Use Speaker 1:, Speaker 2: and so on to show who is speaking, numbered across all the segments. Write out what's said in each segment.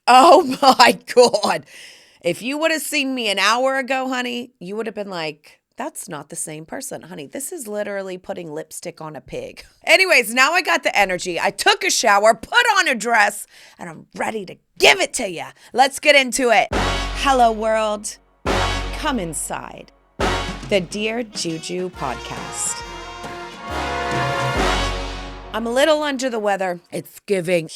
Speaker 1: Oh my God. If you would have seen me an hour ago, honey, you would have been like, that's not the same person, honey. This is literally putting lipstick on a pig. Anyways, now I got the energy. I took a shower, put on a dress, and I'm ready to give it to you. Let's get into it. Hello, world. Come inside the Dear Juju podcast. I'm a little under the weather. It's giving,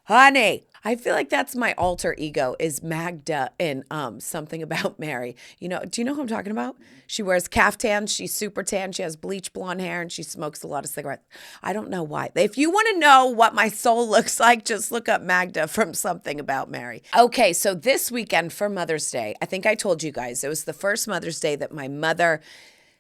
Speaker 1: honey. I feel like that's my alter ego is Magda in Something About Mary. You know, do you know who I'm talking about? She wears caftans, she's super tan, she has bleach blonde hair, and she smokes a lot of cigarettes. I don't know why. If you want to know what my soul looks like, just look up Magda from Something About Mary. Okay, so this weekend for Mother's Day, I think I told you guys, it was the first Mother's Day that my mother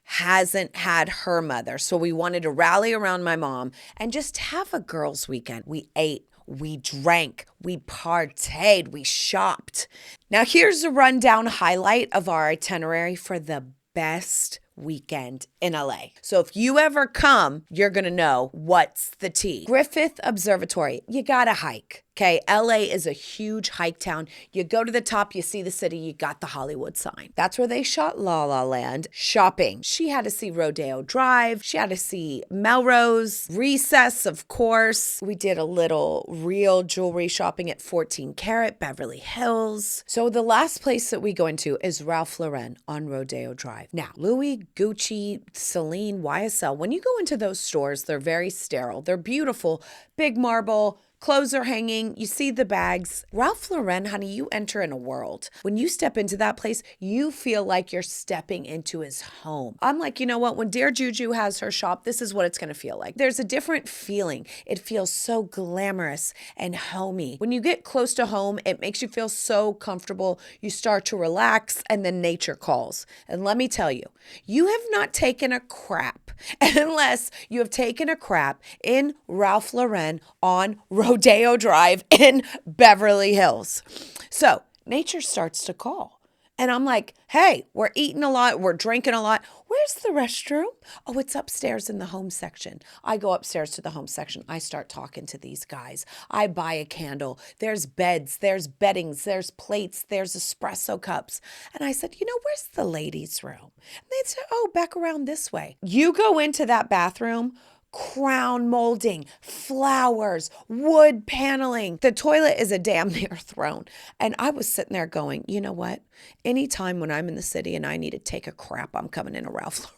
Speaker 1: hasn't had her mother. So we wanted to rally around my mom and just have a girls' weekend. We ate. We drank, we partayed, we shopped. Now here's a rundown highlight of our itinerary for the best weekend in LA. So if you ever come, you're gonna know what's the tea. Griffith Observatory, you gotta hike. Okay, LA is a huge hike town. You go to the top, you see the city, you got the Hollywood sign. That's where they shot La La Land. Shopping. She had to see Rodeo Drive. She had to see Melrose. Recess, of course. We did a little real jewelry shopping at 14 Karat, Beverly Hills. So the last place that we go into is Ralph Lauren on Rodeo Drive. Now, Louis, Gucci, Celine, YSL, when you go into those stores, they're very sterile. They're beautiful, big marble, clothes are hanging. You see the bags. Ralph Lauren, honey, you enter in a world. When you step into that place, you feel like you're stepping into his home. I'm like, you know what? When Dear Juju has her shop, this is what it's going to feel like. There's a different feeling. It feels so glamorous and homey. When you get close to home, it makes you feel so comfortable. You start to relax and then nature calls. And let me tell you, you have not taken a crap unless you have taken a crap in Ralph Lauren on Rodeo Drive in Beverly Hills. So nature starts to call. And I'm like, hey, we're eating a lot. We're drinking a lot. Where's the restroom? Oh, it's upstairs in the home section. I go upstairs to the home section. I start talking to these guys. I buy a candle. There's beds. There's beddings. There's plates. There's espresso cups. And I said, where's the ladies' room? And they said, oh, back around this way. You go into that bathroom, crown molding, flowers, wood paneling. The toilet is a damn near throne. And I was sitting there going, you know what? Anytime when I'm in the city and I need to take a crap, I'm coming in a Ralph Lauren.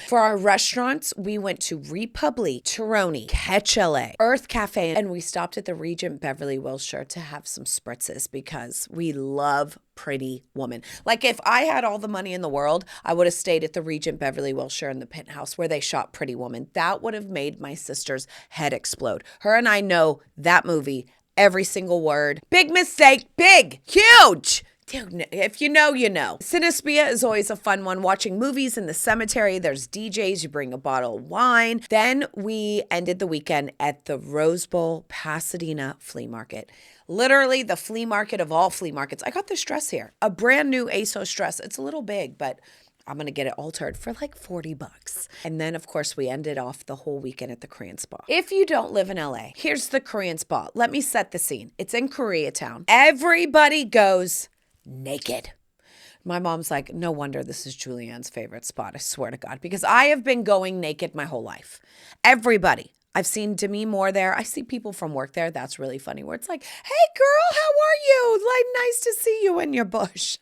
Speaker 1: For our restaurants, we went to Republic, Terroni, Ketchele, Earth Cafe, and we stopped at the Regent Beverly Wilshire to have some spritzes because we love Pretty Woman. Like if I had all the money in the world, I would have stayed at the Regent Beverly Wilshire in the penthouse where they shot Pretty Woman. That would have made my sister's head explode. Her and I know that movie, every single word. Big mistake, big, huge. Dude, if you know, you know. Cinespia is always a fun one. Watching movies in the cemetery. There's DJs. You bring a bottle of wine. Then we ended the weekend at the Rose Bowl Pasadena Flea Market. Literally the flea market of all flea markets. I got this dress here. A brand new ASOS dress. It's a little big, but I'm going to get it altered for like $40. And then, of course, we ended off the whole weekend at the Korean Spa. If you don't live in LA, here's the Korean Spa. Let me set the scene. It's in Koreatown. Everybody goes naked. My mom's like, no wonder this is Julianne's favorite spot, I swear to God, because I have been going naked my whole life. Everybody. I've seen Demi Moore there. I see people from work there. That's really funny where it's like, hey girl, how are you? Like, nice to see you in your bush.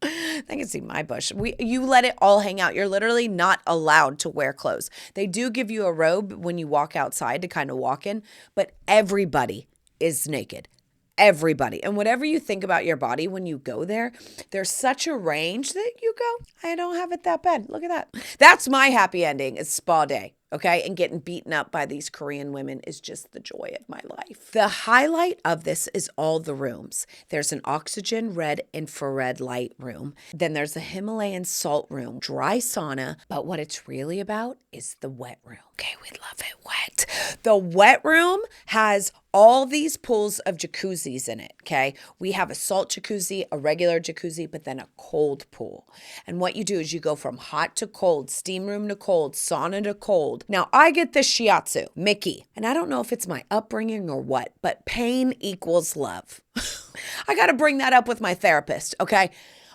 Speaker 1: They can see my bush. You let it all hang out. You're literally not allowed to wear clothes. They do give you a robe when you walk outside to kind of walk in, but everybody is naked. Everybody. And whatever you think about your body when you go there, there's such a range that you go, I don't have it that bad. Look at that. That's my happy ending is spa day. Okay. And getting beaten up by these Korean women is just the joy of my life. The highlight of this is all the rooms. There's an oxygen red infrared light room. Then there's a Himalayan salt room, dry sauna. But what it's really about is the wet room. Okay. We love it wet. The wet room has all these pools of jacuzzis in it, okay? We have a salt jacuzzi, a regular jacuzzi, but then a cold pool. And what you do is you go from hot to cold, steam room to cold, sauna to cold, child. Now, I get the shiatsu, Mickey, and I don't know if it's my upbringing or what, but pain equals love. I got to bring that up with my therapist, okay?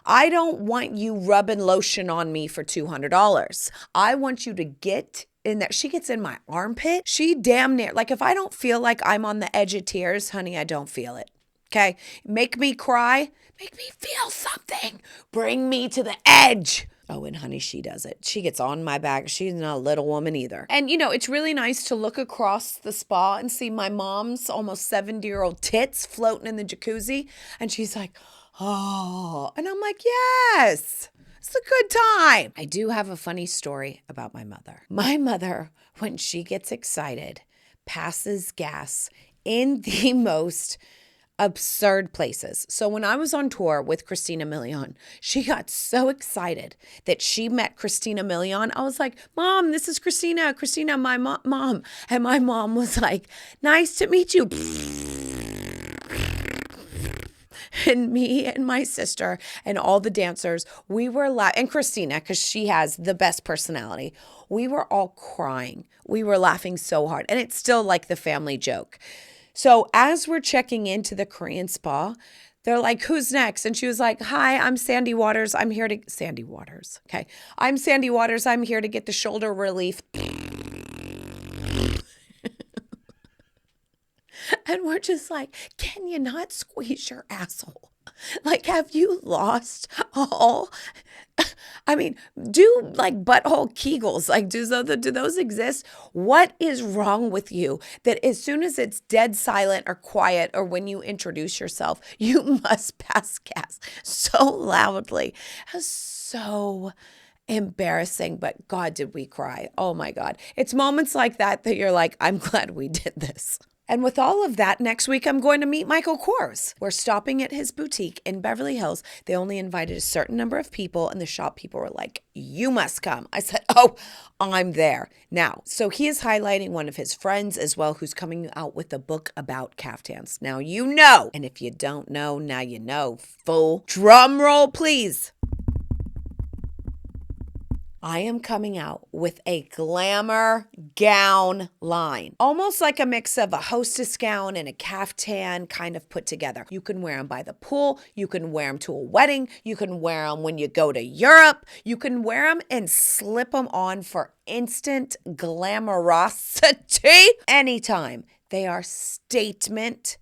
Speaker 1: I don't want you rubbing lotion on me for $200. I want you to get in there. She gets in my armpit. She damn near, like if I don't feel like I'm on the edge of tears, honey, I don't feel it. Okay? Make me cry. Make me feel something. Bring me to the edge. Oh, and honey, she does it. She gets on my back. She's not a little woman either. And, it's really nice to look across the spa and see my mom's almost 70-year-old tits floating in the jacuzzi. And she's like, oh. And I'm like, yes, it's a good time. I do have a funny story about my mother. My mother, when she gets excited, passes gas in the most absurd places. So when I was on tour with Christina Milian, she got so excited that she met Christina Milian. I was like, Mom, this is Christina. Christina, my mom. And my mom was like, nice to meet you. And me and my sister and all the dancers, we were laughing. And Christina, because she has the best personality, we were all crying. We were laughing so hard. And it's still like the family joke. So as we're checking into the Korean spa, they're like, who's next? And she was like, hi, I'm Sandy Waters. I'm here to, Sandy Waters. Okay. I'm Sandy Waters. I'm here to get the shoulder relief. And we're just like, can you not squeeze your asshole? Like, have you lost all? I mean, do like butthole Kegels, like do those exist? What is wrong with you that as soon as it's dead silent or quiet or when you introduce yourself, you must pass gas so loudly? It's so embarrassing, but God, did we cry. Oh my God. It's moments like that you're like, I'm glad we did this. And with all of that, next week I'm going to meet Michael Kors. We're stopping at his boutique in Beverly Hills. They only invited a certain number of people, and the shop people were like, you must come. I said, oh, I'm there. Now, so he is highlighting one of his friends as well, who's coming out with a book about caftans. Now you know, and if you don't know, now you know. Full drum roll, please. I am coming out with a Glamour Gown line. Almost like a mix of a hostess gown and a caftan kind of put together. You can wear them by the pool. You can wear them to a wedding. You can wear them when you go to Europe. You can wear them and slip them on for instant glamorosity anytime. They are statement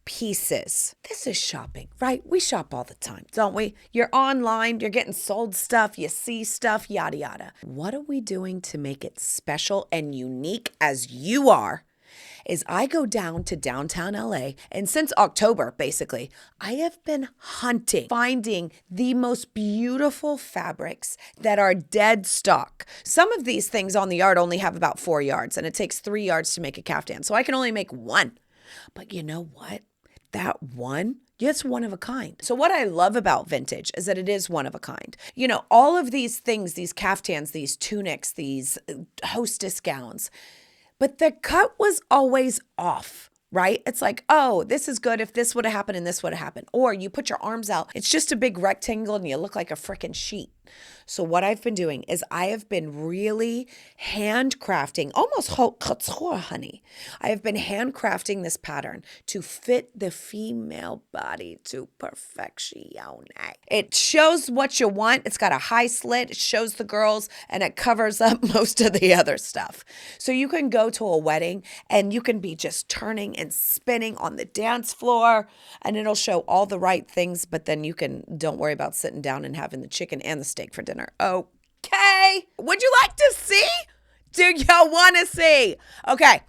Speaker 1: pieces. This is shopping, right? We shop all the time, don't we? You're online, you're getting sold stuff, you see stuff, yada, yada. What are we doing to make it special and unique as you are? Is I go down to downtown LA, and since October, basically, I have been hunting, finding the most beautiful fabrics that are dead stock. Some of these things on the yard only have about 4 yards, and it takes 3 yards to make a caftan, so I can only make one. But you know what? That one, it's one of a kind. So what I love about vintage is that it is one of a kind. All of these things, these caftans, these tunics, these hostess gowns, but the cut was always off, right? It's like, oh, this is good if this would have happened and this would have happened. Or you put your arms out, it's just a big rectangle and you look like a freaking sheet. So what I've been doing is I have been really handcrafting, almost haute couture, honey. I have been handcrafting this pattern to fit the female body to perfection. It shows what you want. It's got a high slit. It shows the girls and it covers up most of the other stuff. So you can go to a wedding and you can be just turning and spinning on the dance floor and it'll show all the right things, but then don't worry about sitting down and having the chicken and the steak for dinner. Okay. Would you like to see? Do you want to see? Okay.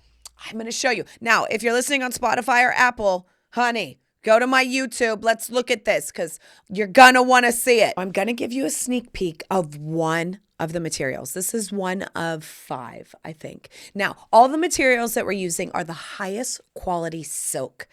Speaker 1: I'm going to show you. Now, if you're listening on Spotify or Apple, honey, go to my YouTube. Let's look at this because you're going to want to see it. I'm going to give you a sneak peek of one of the materials. This is one of 5, I think. Now, all the materials that we're using are the highest quality silk.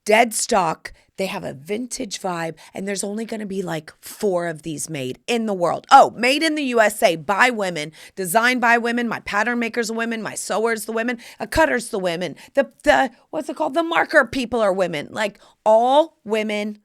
Speaker 1: Dead stock. They have a vintage vibe, and there's only going to be like 4 of these made in the world. Oh, made in the USA by women, designed by women. My pattern makers are women. My sewers the women. A cutter's the women. The what's it called? The marker people are women. Like all women,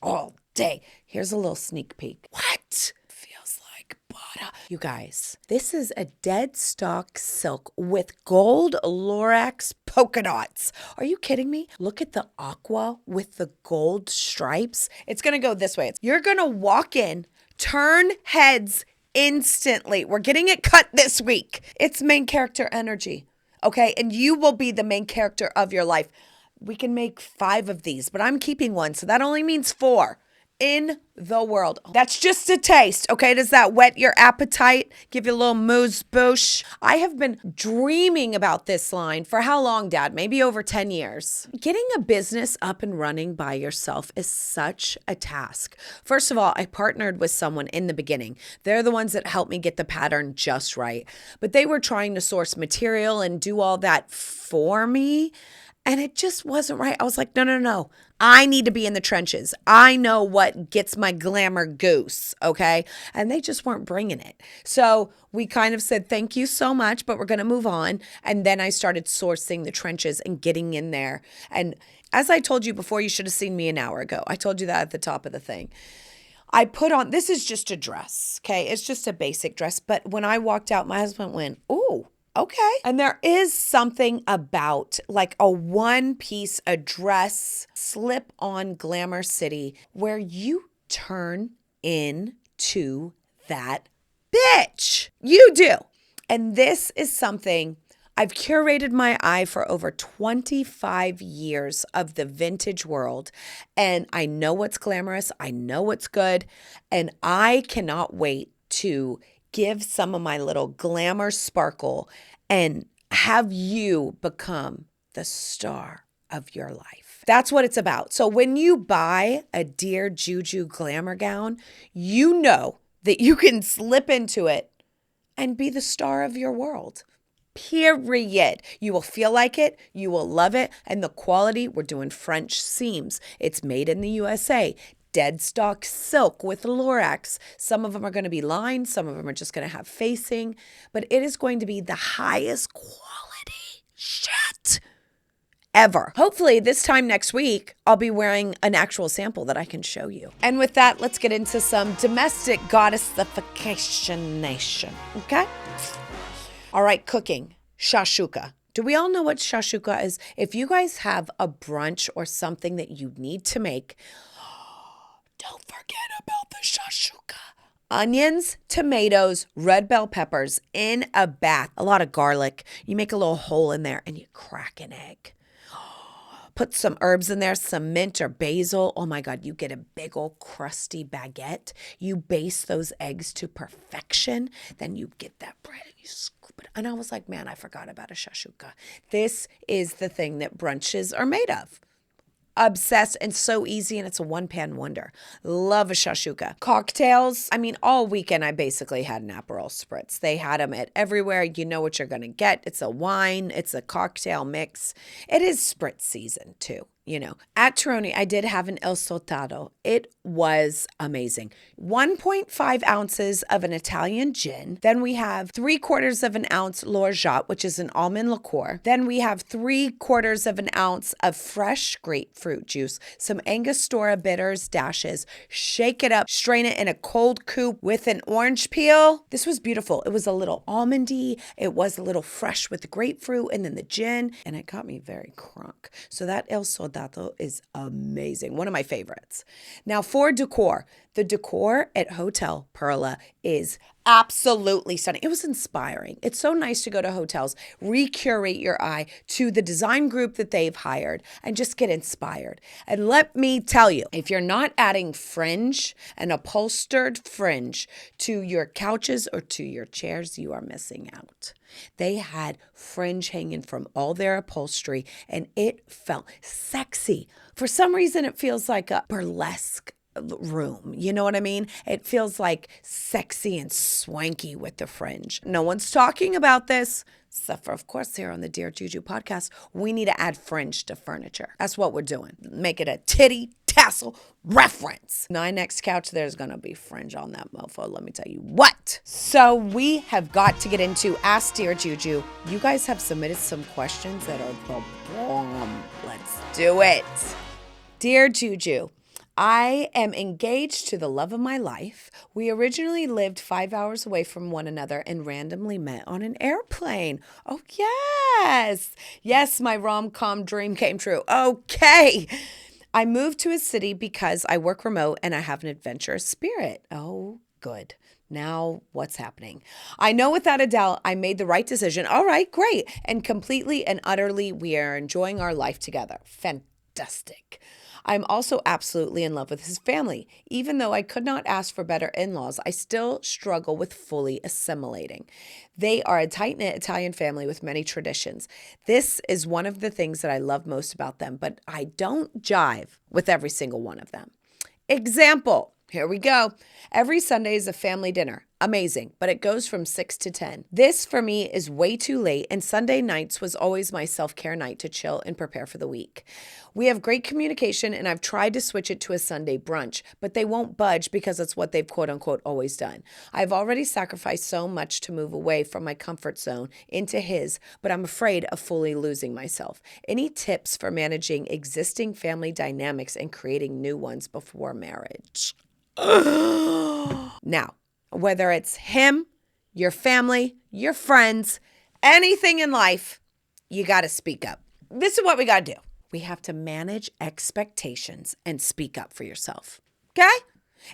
Speaker 1: all day. Here's a little sneak peek. What? Feels like butter. You guys, this is a dead stock silk with gold Lorax polka dots. Are you kidding me? Look at the aqua with the gold stripes. It's going to go this way. You're going to walk in, turn heads instantly. We're getting it cut this week. It's main character energy, okay? And you will be the main character of your life. We can make 5 of these, but I'm keeping 1, so that only means 4 in the world. That's just a taste, okay? Does that whet your appetite? Give you a little moose-boosh? I have been dreaming about this line for how long, Dad? Maybe over 10 years. Getting a business up and running by yourself is such a task. First of all, I partnered with someone in the beginning. They're the ones that helped me get the pattern just right. But they were trying to source material and do all that for me. And it just wasn't right. I was like, no. I need to be in the trenches. I know what gets my glamour goose, okay? And they just weren't bringing it. So we kind of said, thank you so much, but we're going to move on. And then I started sourcing the trenches and getting in there. And as I told you before, you should have seen me an hour ago. I told you that at the top of the thing. I put on, this is just a dress, okay? It's just a basic dress. But when I walked out, my husband went, ooh. Okay. And there is something about like a one-piece, a dress, slip-on Glamour City where you turn into that bitch. You do. And this is something I've curated my eye for over 25 years of the vintage world. And I know what's glamorous. I know what's good. And I cannot wait to give some of my little glamour sparkle and have you become the star of your life. That's what it's about. So when you buy a Dear Juju Glamour gown, you know that you can slip into it and be the star of your world. Period. You will feel like it. You will love it. And the quality, we're doing French seams. It's made in the USA. Dead stock silk with Lorax. Some of them are going to be lined. Some of them are just going to have facing. But it is going to be the highest quality shit ever. Hopefully this time next week, I'll be wearing an actual sample that I can show you. And with that, let's get into some domestic goddessification nation. Okay? All right, cooking. Shakshuka. Do we all know what shakshuka is? If you guys have a brunch or something that you need to make, don't forget about the shakshuka. Onions, tomatoes, red bell peppers in a bath. A lot of garlic. You make a little hole in there and you crack an egg. Put some herbs in there, some mint or basil. Oh my God, you get a big old crusty baguette. You baste those eggs to perfection. Then you get that bread and you scoop it. And I was like, man, I forgot about a shakshuka. This is the thing that brunches are made of. Obsessed and so easy, and it's a one-pan wonder. Love a shakshuka. Cocktails. I mean, all weekend I basically had an Aperol Spritz. They had them at everywhere. You know what you're going to get. It's a wine. It's a cocktail mix. It is Spritz season too. You know, at Terroni, I did have an El Sodato. It was amazing. 1.5 ounces of an Italian gin. Then we have 3/4 of an ounce l'orgeat, which is an almond liqueur. Then we have 3/4 of an ounce of fresh grapefruit juice, some Angostura bitters dashes. Shake it up, strain it in a cold coupe with an orange peel. This was beautiful. It was a little almondy. It was a little fresh with the grapefruit and then the gin. And it got me very crunk. So that El Sodato is amazing. One of my favorites. Now for decor, the decor at Hotel Perla is absolutely stunning. It was inspiring. It's so nice to go to hotels, recurate your eye to the design group that they've hired and just get inspired. And let me tell you, if you're not adding fringe, an upholstered fringe to your couches or to your chairs, you are missing out. They had fringe hanging from all their upholstery and it felt sexy. For some reason, it feels like a burlesque room. You know what I mean? It feels like sexy and swanky with the fringe. No one's talking about this, except for, of course, here on the Dear Juju podcast. We need to add fringe to furniture. That's what we're doing. Make it a titty tassel reference. My next couch, there's going to be fringe on that mofo. Let me tell you what. So we have got to get into Ask Dear Juju. You guys have submitted some questions that are the bomb. Let's do it. Dear Juju, I am engaged to the love of my life. We originally lived 5 hours away from one another and randomly met on an airplane. Oh, yes. Yes, my rom-com dream came true. Okay. I moved to a city because I work remote and I have an adventurous spirit. Oh, good. Now what's happening? I know without a doubt I made the right decision. All right, great. And completely and utterly, we are enjoying our life together. Fantastic. I'm also absolutely in love with his family. Even though I could not ask for better in-laws, I still struggle with fully assimilating. They are a tight-knit Italian family with many traditions. This is one of the things that I love most about them, but I don't jive with every single one of them. Example. Here we go. Every Sunday is a family dinner. Amazing, but it goes from 6 to 10. This for me is way too late, and Sunday nights was always my self-care night to chill and prepare for the week. We have great communication, and I've tried to switch it to a Sunday brunch, but they won't budge because it's what they've quote-unquote always done. I've already sacrificed so much to move away from my comfort zone into his, but I'm afraid of fully losing myself. Any tips for managing existing family dynamics and creating new ones before marriage? Now, whether it's him, your family, your friends, anything in life, you got to speak up. This is what we got to do. We have to manage expectations and speak up for yourself. Okay?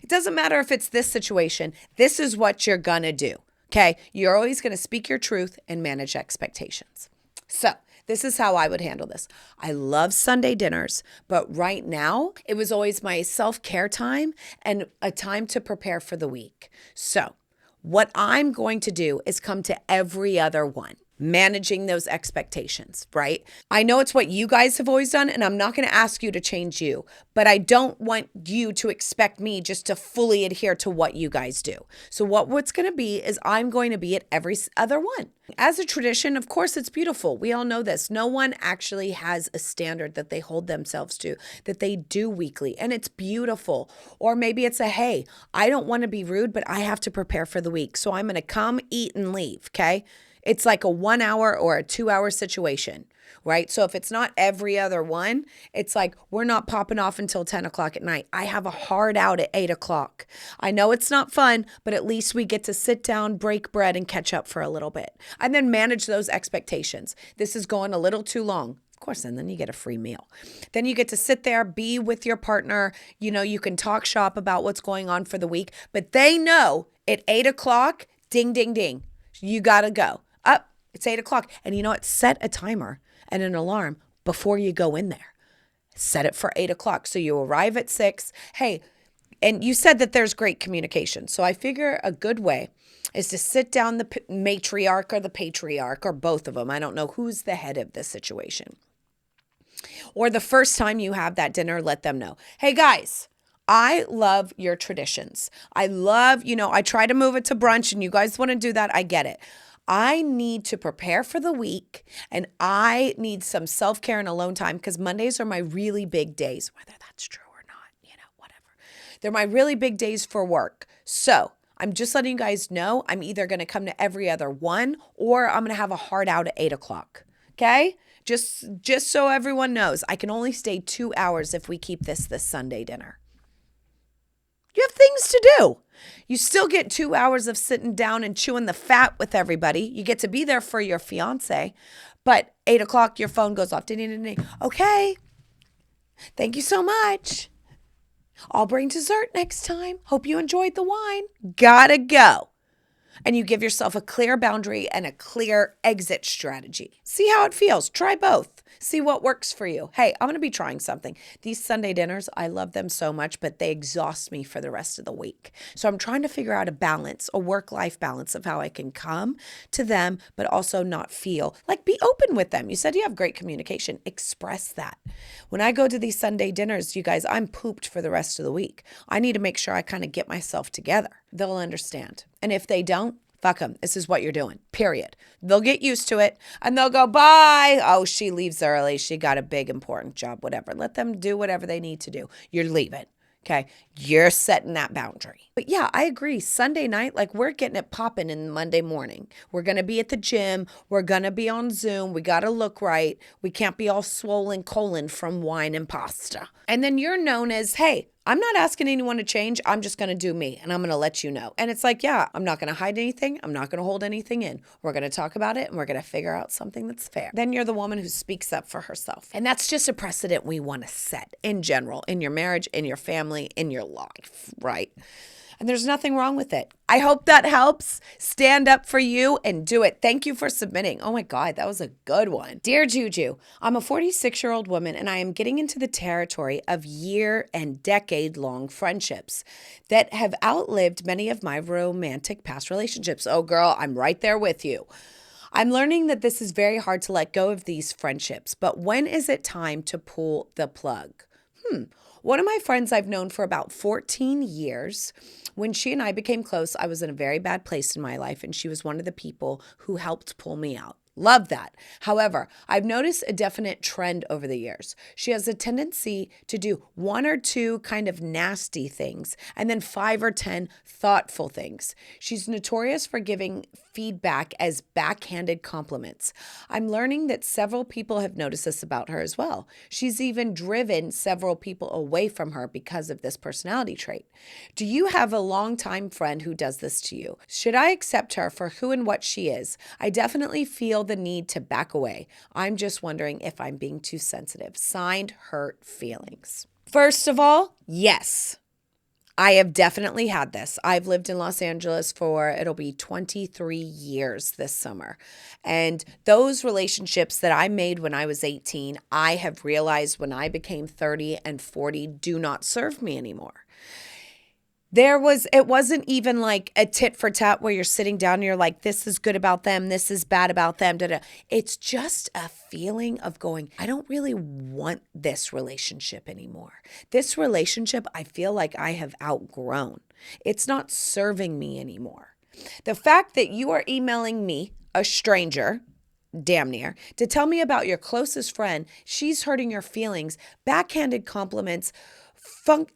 Speaker 1: It doesn't matter if it's this situation. This is what you're going to do. Okay? You're always going to speak your truth and manage expectations. So, this is how I would handle this. I love Sunday dinners, but right now it was always my self-care time and a time to prepare for the week. So what I'm going to do is come to every other one, managing those expectations, right? I know it's what you guys have always done, and I'm not going to ask you to change you, but I don't want you to expect me just to fully adhere to what you guys do. So what's going to be is I'm going to be at every other one. As a tradition, of course, it's beautiful. We all know this. No one actually has a standard that they hold themselves to, that they do weekly, and it's beautiful. Or maybe it's a, hey, I don't want to be rude, but I have to prepare for the week. So I'm going to come, eat, and leave, okay? It's like a 1 hour or a 2 hour situation, right? So if it's not every other one, it's like we're not popping off until 10 o'clock at night. I have a hard out at 8 o'clock. I know it's not fun, but at least we get to sit down, break bread, and catch up for a little bit. And then manage those expectations. This is going a little too long. Of course, and then you get a free meal. Then you get to sit there, be with your partner. You know, you can talk shop about what's going on for the week, but they know at 8 o'clock, ding, ding, ding, you got to go. Up, it's 8 o'clock. And you know what? Set a timer and an alarm before you go in there. Set it for 8 o'clock. So you arrive at 6. Hey, and you said that there's great communication. So I figure a good way is to sit down the matriarch or the patriarch or both of them. I don't know who's the head of this situation. Or the first time you have that dinner, let them know. Hey, guys. I love your traditions. I love, I try to move it to brunch and you guys want to do that. I get it. I need to prepare for the week and I need some self-care and alone time because Mondays are my really big days, whether that's true or not, whatever. They're my really big days for work. So I'm just letting you guys know I'm either going to come to every other one or I'm going to have a hard out at 8 o'clock. Okay? Just so everyone knows, I can only stay 2 hours if we keep this Sunday dinner. You have things to do. You still get 2 hours of sitting down and chewing the fat with everybody. You get to be there for your fiance. But 8 o'clock, your phone goes off. Okay. Thank you so much. I'll bring dessert next time. Hope you enjoyed the wine. Gotta go. And you give yourself a clear boundary and a clear exit strategy. See how it feels. Try both. See what works for you. Hey, I'm going to be trying something. These Sunday dinners, I love them so much, but they exhaust me for the rest of the week. So I'm trying to figure out a balance, a work-life balance of how I can come to them, but also not feel like be open with them. You said you have great communication. Express that. When I go to these Sunday dinners, you guys, I'm pooped for the rest of the week. I need to make sure I kind of get myself together. They'll understand. And if they don't, fuck them. This is what you're doing, period. They'll get used to it and they'll go, bye. Oh, she leaves early. She got a big, important job, whatever. Let them do whatever they need to do. You're leaving. Okay. You're setting that boundary. But yeah, I agree. Sunday night, like we're getting it popping in Monday morning. We're going to be at the gym. We're going to be on Zoom. We got to look right. We can't be all swollen colon from wine and pasta. And then you're known as, hey, I'm not asking anyone to change. I'm just going to do me and I'm going to let you know. And it's like, yeah, I'm not going to hide anything. I'm not going to hold anything in. We're going to talk about it and we're going to figure out something that's fair. Then you're the woman who speaks up for herself. And that's just a precedent we want to set in general, in your marriage, in your family, in your life, right? And there's nothing wrong with it. I hope that helps. Stand up for you and do it. Thank you for submitting. Oh my God, that was a good one. Dear Juju, I'm a 46-year-old woman and I am getting into the territory of year and decade-long friendships that have outlived many of my romantic past relationships. Oh girl, I'm right there with you. I'm learning that this is very hard to let go of these friendships, but when is it time to pull the plug? One of my friends I've known for about 14 years, when she and I became close, I was in a very bad place in my life, and she was one of the people who helped pull me out. Love that. However, I've noticed a definite trend over the years. She has a tendency to do one or two kind of nasty things and then 5 or 10 thoughtful things. She's notorious for giving feedback as backhanded compliments. I'm learning that several people have noticed this about her as well. She's even driven several people away from her because of this personality trait. Do you have a longtime friend who does this to you? Should I accept her for who and what she is? I definitely feel the need to back away. I'm just wondering if I'm being too sensitive. Signed, Hurt Feelings. First of all, yes. I have definitely had this. I've lived in Los Angeles for, it'll be 23 years this summer. And those relationships that I made when I was 18, I have realized when I became 30 and 40 do not serve me anymore. It wasn't even like a tit for tat where you're sitting down and you're like, this is good about them, this is bad about them. Da-da. It's just a feeling of going, I don't really want this relationship anymore. This relationship, I feel like I have outgrown. It's not serving me anymore. The fact that you are emailing me, a stranger, damn near, to tell me about your closest friend, she's hurting your feelings, backhanded compliments,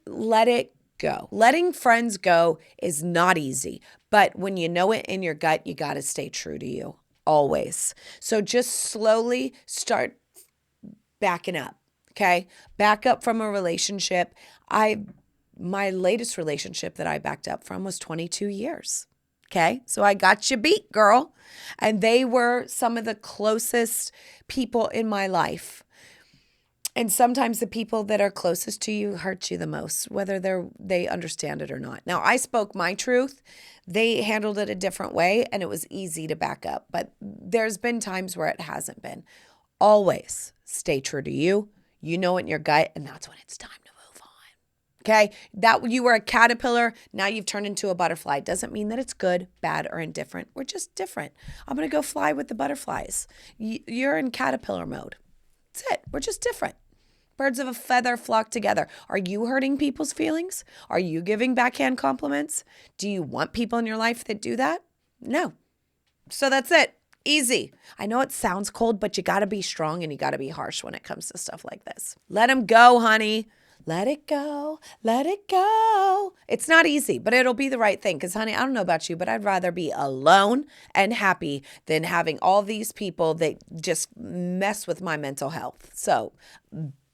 Speaker 1: let it go. Letting friends go is not easy, but when you know it in your gut, you got to stay true to you always. So just slowly start backing up, okay? Back up from a relationship. My latest relationship that I backed up from was 22 years. Okay, so I got you beat, girl. And they were some of the closest people in my life. And sometimes the people that are closest to you hurt you the most, whether they understand it or not. Now, I spoke my truth. They handled it a different way, and it was easy to back up. But there's been times where it hasn't been. Always stay true to you. You know it in your gut, and that's when it's time to move on. Okay? That you were a caterpillar, now you've turned into a butterfly. Doesn't mean that it's good, bad, or indifferent. We're just different. I'm going to go fly with the butterflies. You're in caterpillar mode. That's it. We're just different. Birds of a feather flock together. Are you hurting people's feelings? Are you giving backhand compliments? Do you want people in your life that do that? No. So that's it. Easy. I know it sounds cold, but you got to be strong and you got to be harsh when it comes to stuff like this. Let them go, honey. Let it go. Let it go. It's not easy, but it'll be the right thing. Because, honey, I don't know about you, but I'd rather be alone and happy than having all these people that just mess with my mental health. So,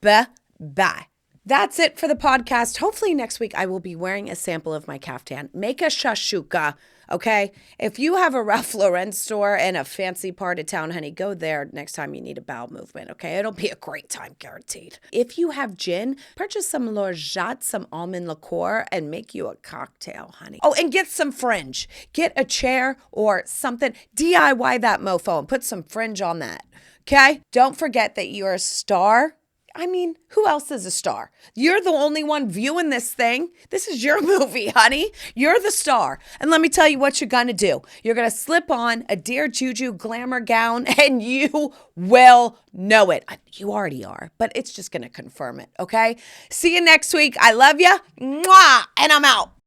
Speaker 1: bye. That's it for the podcast. Hopefully next week I will be wearing a sample of my caftan. Make a Shakshuka, okay? If you have a Ralph Lauren store in a fancy part of town, honey, go there next time you need a bowel movement, okay? It'll be a great time, guaranteed. If you have gin, purchase some Lorjat, some almond liqueur, and make you a cocktail, honey. Oh, and get some Fringe. Get a chair or something. DIY that mofo and put some Fringe on that, okay? Don't forget that you're a star. I mean, who else is a star? You're the only one viewing this thing. This is your movie, honey. You're the star. And let me tell you what you're going to do. You're going to slip on a Dear Juju glamour gown and you will know it. You already are, but it's just going to confirm it, okay? See you next week. I love you. Mwah! And I'm out.